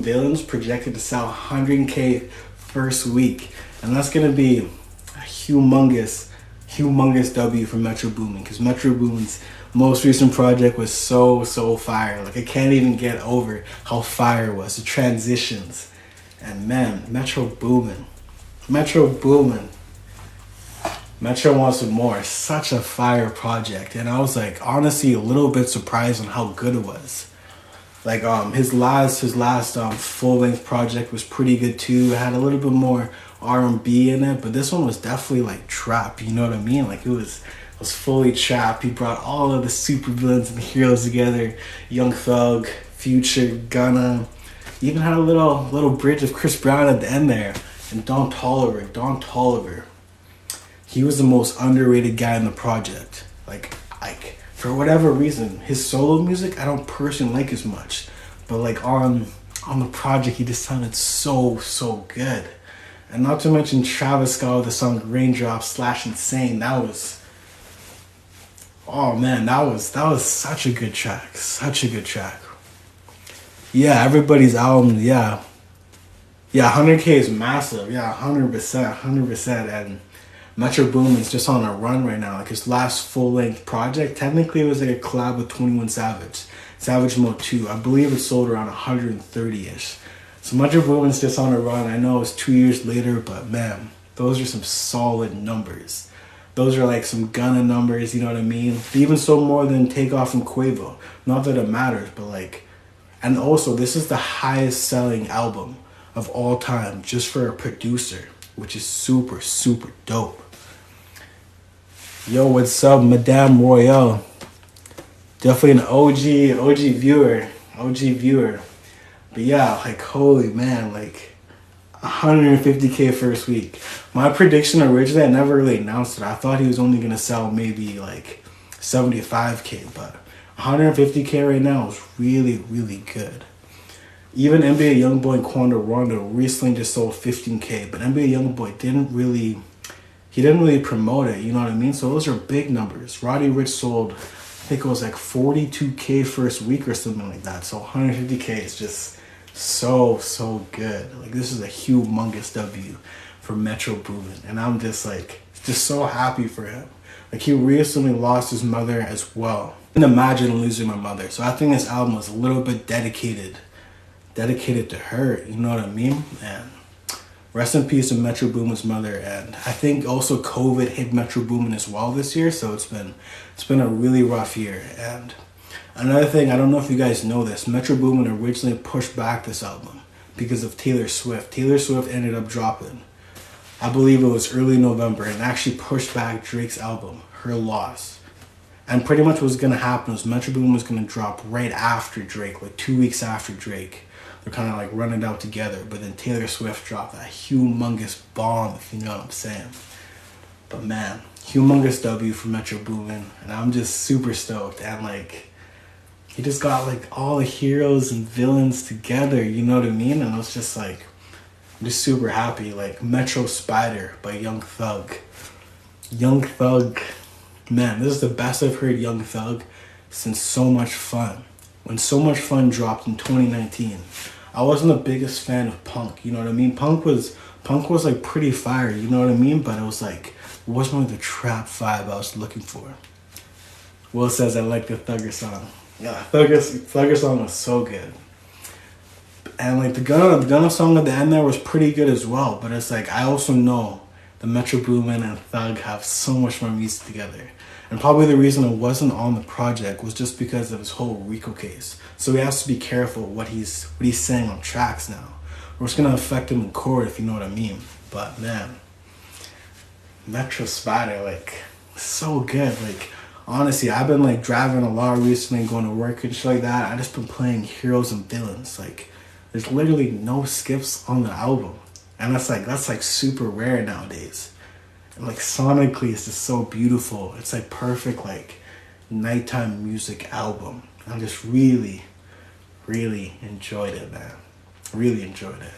Villains projected to sell 100K first week, and that's gonna be a humongous W for Metro Boomin, because Metro Boomin's most recent project was so fire. Like, I can't even get over how fire it was, the transitions. And man, Metro Boomin. Metro wants some more. Such a fire project. And I was like, honestly, a little bit surprised on how good it was. Like, his last full-length project was pretty good too. It had a little bit more R&B in it, but this one was definitely like trap, you know what I mean? Like, it was fully trap. He brought all of the super villains and heroes together. Young Thug, Future, Gunna. He even had a little bridge of Chris Brown at the end there. And Don Toliver. He was the most underrated guy in the project. Like, for whatever reason, his solo music I don't personally like as much, but like on the project he just sounded so good. And not to mention Travis Scott with the song Raindrops / Insane. That was such a good track. Yeah, everybody's album, yeah, 100K is massive. Yeah, 100%. And Metro Boomin's just on a run right now. Like, his last full-length project, technically it was like a collab with 21 Savage. Savage Mode 2. I believe it sold around 130-ish. So Metro Boomin's just on a run. I know it's 2 years later, but man, those are some solid numbers. Those are like some Gunna numbers, you know what I mean? They even sold more than Takeoff from Quavo. Not that it matters, but like... And also, this is the highest selling album of all time just for a producer, which is super dope. Yo, what's up, Madame Royale? Definitely an OG viewer. But yeah, like, holy man, like 150K first week. My prediction originally, I never really announced it. I thought he was only gonna sell maybe like 75K, but 150K right now is really good. Even NBA Youngboy and Quando Rondo recently just sold 15K, but NBA Youngboy didn't really promote it, you know what I mean? So those are big numbers. Roddy Ricch sold, I think it was like 42K first week or something like that. So 150K is just so good. Like, this is a humongous W for Metro Boomin, and I'm just so happy for him. Like, he recently lost his mother as well. I couldn't imagine losing my mother. So I think this album was a little bit dedicated to her, you know what I mean? And rest in peace to Metro Boomin's mother. And I think also COVID hit Metro Boomin as well this year, so it's been a really rough year. And another thing, I don't know if you guys know this, Metro Boomin originally pushed back this album because of Taylor Swift. Taylor Swift ended up dropping, I believe it was early November, and actually pushed back Drake's album, Her Loss. And pretty much what's gonna happen is Metro Boomin was gonna drop right after Drake, like 2 weeks after Drake. They're kind of like running out together, but then Taylor Swift dropped that humongous bomb, if you know what I'm saying. But man, humongous W for Metro Boomin, and I'm just super stoked. And like, he just got like all the heroes and villains together, you know what I mean? And I was just like, I'm just super happy. Like, Metro Spider by Young Thug. Man, this is the best I've heard Young Thug since So Much Fun. When So Much Fun dropped in 2019, I wasn't the biggest fan of Punk, you know what I mean? Punk was like pretty fire, you know what I mean? But it was like, it wasn't like the trap vibe I was looking for. Will says I like the Thugger song. Yeah, Thugger song was so good. And like the Gunna song at the end there was pretty good as well. But it's like, I also know the Metro Boomin and Thug have so much more music together. And probably the reason it wasn't on the project was just because of his whole RICO case. So he has to be careful what he's saying on tracks now, or it's gonna affect him in court, if you know what I mean. But man, Metro Spider, like, so good. Like, honestly, I've been like driving a lot recently, going to work and shit like that. I just been playing heroes and villains. Like, there's literally no skips on the album, and that's like super rare nowadays. And like, sonically, it's just so beautiful. It's like perfect, like, nighttime music album. I just really enjoyed it, man. Really enjoyed it.